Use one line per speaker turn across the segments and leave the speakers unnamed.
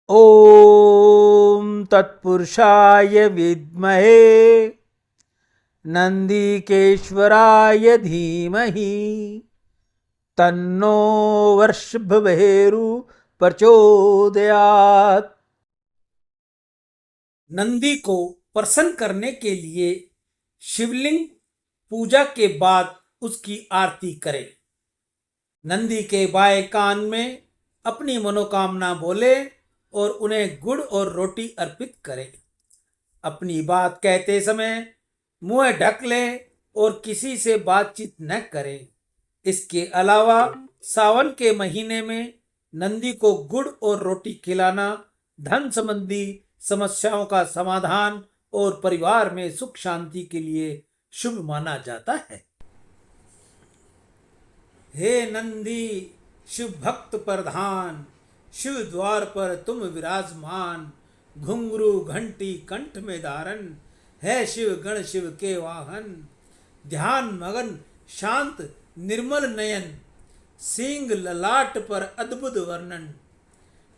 ओम तत्पुरुषाय विद्महे नंदीकेश्वराय धीमहि तन्नो वर्षभवेरु प्रचोदयात्।
नंदी को प्रसन्न करने के लिए शिवलिंग पूजा के बाद उसकी आरती करें। नंदी के बाएं कान में अपनी मनोकामना बोले और उन्हें गुड़ और रोटी अर्पित करें। अपनी बात कहते समय मुंह ढक लें और किसी से बातचीत न करें। इसके अलावा सावन के महीने में नंदी को गुड़ और रोटी खिलाना धन संबंधी समस्याओं का समाधान और परिवार में सुख शांति के लिए शुभ माना जाता है। हे नंदी शिव भक्त प्रधान, शिव द्वार पर तुम विराजमान, घुंघरू घंटी कंठ में धारण, है शिव गण शिव के वाहन। ध्यान मगन शांत निर्मल नयन, सींग ललाट पर अद्भुत वर्णन।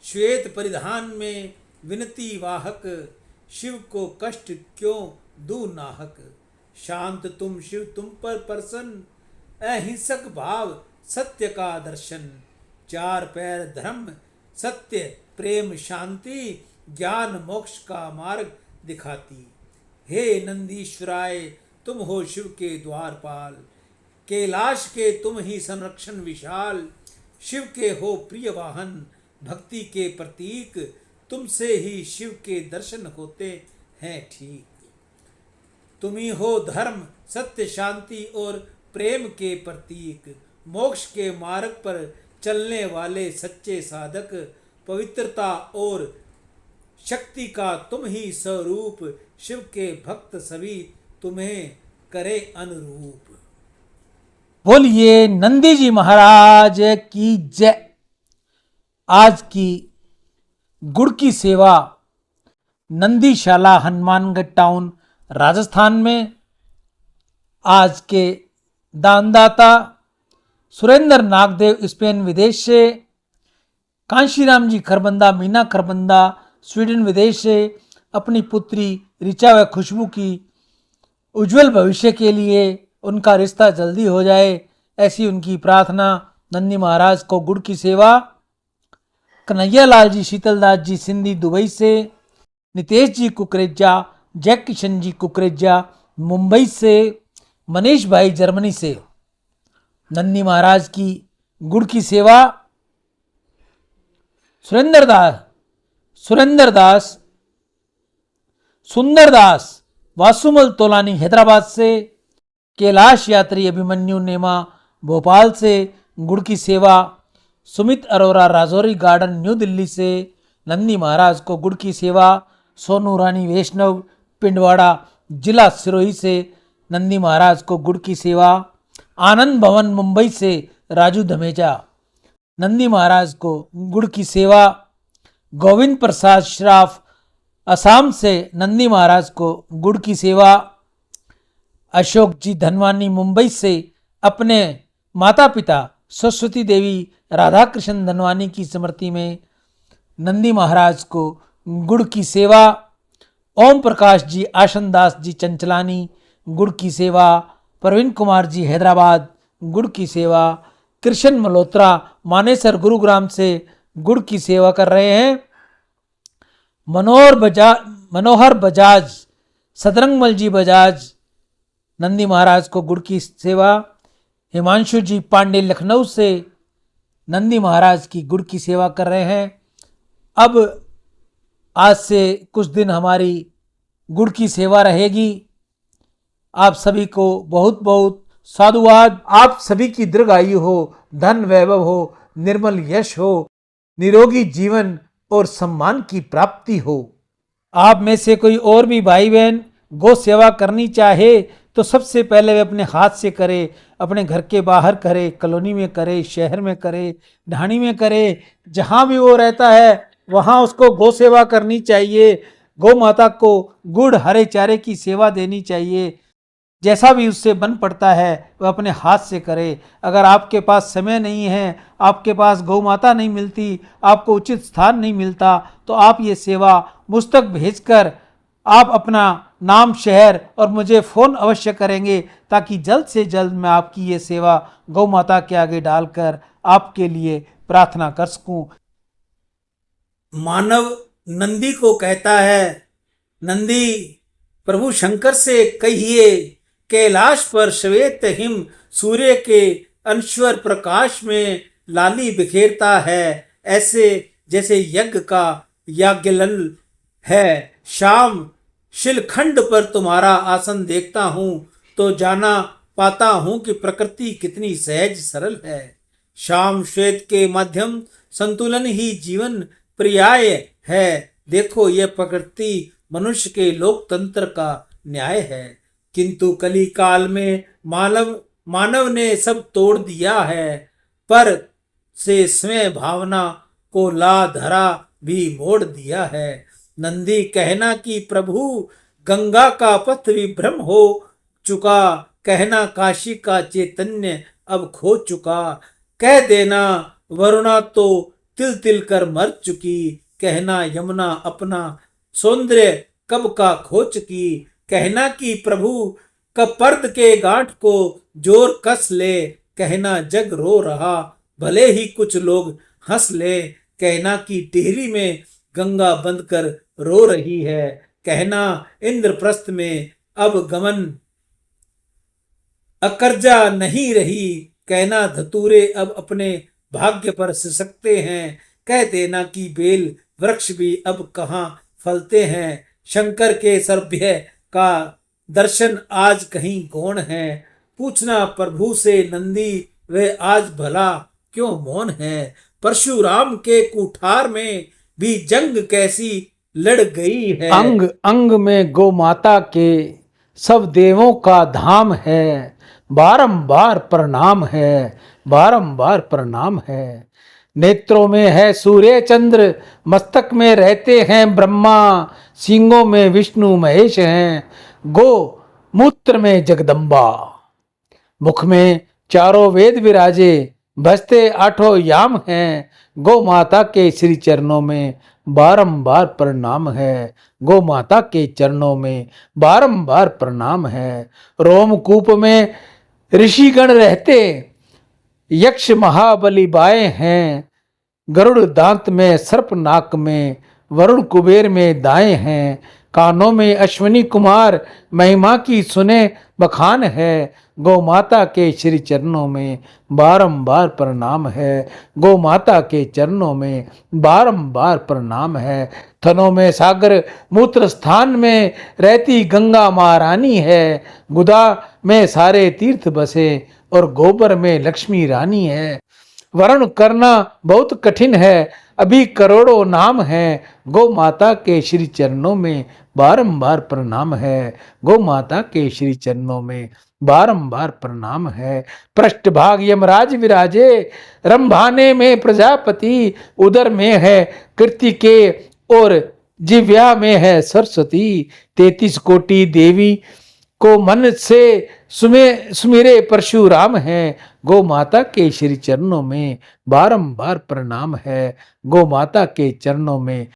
श्वेत परिधान में विनती वाहक, शिव को कष्ट क्यों दू नाहक। शांत तुम शिव तुम पर प्रसन्न, अहिंसक भाव सत्य का दर्शन। चार पैर धर्म सत्य प्रेम शांति, ज्ञान मोक्ष का मार्ग दिखाती। हे नंदीश्वराय तुम हो शिव के द्वारपाल, कैलाश के तुम ही संरक्षण विशाल। शिव के हो प्रिय वाहन, भक्ति के प्रतीक, तुमसे ही शिव के दर्शन होते हैं ठीक। तुम ही हो धर्म सत्य शांति और प्रेम के प्रतीक, मोक्ष के मार्ग पर चलने वाले सच्चे साधक। पवित्रता और शक्ति का तुम ही स्वरूप, शिव के भक्त सभी तुम्हें करे अनुरूप।
बोलिए नंदी जी महाराज की जय। आज की गुड़ की सेवा नंदीशाला हनुमानगढ़ टाउन राजस्थान में आज के दानदाता सुरेंद्र नागदेव स्पेन विदेश से, कांशीराम जी खरबंदा मीना खरबंदा स्वीडन विदेश से अपनी पुत्री ऋचा व खुशबू की उज्जवल भविष्य के लिए उनका रिश्ता जल्दी हो जाए, ऐसी उनकी प्रार्थना। नंदी महाराज को गुड़ की सेवा कन्हैया लाल जी शीतलदास जी सिंधी दुबई से, नितेश जी कुकरेजा, जय किशन जी कुकरेजा मुंबई से, मनीष भाई जर्मनी से। नंदी महाराज की गुड़ की सेवा सुंदरदास वासुमल तोलानी हैदराबाद से, कैलाश यात्री अभिमन्यु नेमा भोपाल से गुड़ की सेवा, सुमित अरोरा राजौरी गार्डन न्यू दिल्ली से। नंदी महाराज को गुड़ की सेवा सोनू रानी वैष्णव पिंडवाड़ा जिला सिरोही से। नंदी महाराज को गुड़ की सेवा आनंद भवन मुंबई से राजू धमेजा। नंदी महाराज को गुड़ की सेवा गोविंद प्रसाद श्राफ असम से। नंदी महाराज को गुड़ की सेवा अशोक जी धनवानी मुंबई से अपने माता पिता सरस्वती देवी राधा कृष्ण धनवानी की स्मृति में। नंदी महाराज को गुड़ की सेवा ओम प्रकाश जी आशनदास जी चंचलानी गुड़ की सेवा, प्रवीण कुमार जी हैदराबाद गुड़ की सेवा, कृष्ण मल्होत्रा मानेसर गुरुग्राम से गुड़ की सेवा कर रहे हैं। मनोहर बजाज सदरंगमल जी बजाज नंदी महाराज को गुड़ की सेवा। हिमांशु जी पांडे लखनऊ से नंदी महाराज की गुड़ की सेवा कर रहे हैं। अब आज से कुछ दिन हमारी गुड़ की सेवा रहेगी। आप सभी को बहुत बहुत साधुवाद। आप सभी की दीर्घायु हो, धन वैभव हो, निर्मल यश हो, निरोगी जीवन और सम्मान की प्राप्ति हो। आप में से कोई और भी भाई बहन गौ सेवा करनी चाहे तो सबसे पहले वे अपने हाथ से करे, अपने घर के बाहर करे, कॉलोनी में करे, शहर में करे, ढाणी में करे, जहाँ भी वो रहता है वहाँ उसको गौ सेवा करनी चाहिए। गौ माता को गुड़ हरे चारे की सेवा देनी चाहिए। जैसा भी उससे बन पड़ता है वह अपने हाथ से करे। अगर आपके पास समय नहीं है, आपके पास गौ माता नहीं मिलती, आपको उचित स्थान नहीं मिलता, तो आप ये सेवा मुझ तक भेजकर आप अपना नाम, शहर और मुझे फ़ोन अवश्य करेंगे, ताकि जल्द से जल्द मैं आपकी ये सेवा गौ माता के आगे डालकर आपके लिए प्रार्थना कर सकूं।
मानव नंदी को कहता है, नंदी प्रभु शंकर से कहिए, कैलाश पर श्वेत हिम सूर्य के अनश्वर प्रकाश में लाली बिखेरता है, ऐसे जैसे यज्ञ का याज्ञलल है। शाम शिलखंड पर तुम्हारा आसन देखता हूँ तो जाना पाता हूँ कि प्रकृति कितनी सहज सरल है। शाम श्वेत के माध्यम संतुलन ही जीवन पर्याय है। देखो, यह प्रकृति मनुष्य के लोकतंत्र का न्याय है, किंतु कली काल में मानव ने सब तोड़ दिया है। पर से स्वयं भावना को ला धरा भी मोड़ दिया है। नंदी कहना कि प्रभु गंगा का पथ विभ्रम हो चुका, कहना काशी का चैतन्य अब खो चुका, कह देना वरुणा तो तिल तिल कर मर चुकी, कहना यमुना अपना सौंदर्य कब का खो चुकी, कहना कि प्रभु कपर्द के गांठ को जोर कस ले, कहना जग रो रहा भले ही कुछ लोग हंस ले, कहना कि टिहरी में गंगा बंद कर रो रही है, कहना इंद्रप्रस्थ में अब गमन अकर्जा नहीं रही, कहना धतूरे अब अपने भाग्य पर सिसकते हैं, कह देना कि बेल वृक्ष भी अब कहाँ फलते हैं, शंकर के सभ्य का दर्शन आज कहीं गौण है, पूछना प्रभु से नंदी वे आज भला क्यों मौन है, परशुराम के कुठार में भी जंग कैसी लड़ गई है।
अंग अंग में गौ माता के सब देवों का धाम है, बारंबार प्रणाम है, बारंबार प्रणाम है। नेत्रों में है सूर्य चंद्र, मस्तक में रहते हैं ब्रह्मा, सींगों में विष्णु महेश हैं, गो मूत्र में जगदम्बा। मुख में चारों वेद विराजे, बजते आठों याम हैं, गौ माता के श्री चरणों में बारंबार प्रणाम है, गौ माता के चरणों में बारंबार प्रणाम है। रोमकूप में ऋषिगण रहते, यक्ष महाबली बाएं हैं, गरुड़ दांत में सर्प नाक में, वरुण कुबेर में दाएं हैं, कानों में अश्विनी कुमार महिमा की सुने बखान है, गौ माता के श्री चरणों में बारंबार प्रणाम है, गौ माता के चरणों में बारंबार प्रणाम है। थनों में सागर, मूत्र स्थान में रहती गंगा महारानी है, गुदा में सारे तीर्थ बसे और गोबर में लक्ष्मी रानी है। वर्ण करना बहुत कठिन है, अभी करोड़ों नाम है, गौ माता के श्री चरणों में बारंबार प्रणाम है, गौ माता के श्री चरणों में बारंबार प्रणाम है। पृष्ठभाग यमराज विराजे, रंभाने में प्रजापति, उदर में है कृतिके और जिव्या में है सरस्वती, 33 कोटि देवी को मन से सुमेरे परशुराम है, गौ माता के श्री चरणों में बारंबार प्रणाम है, गौ माता के चरणों में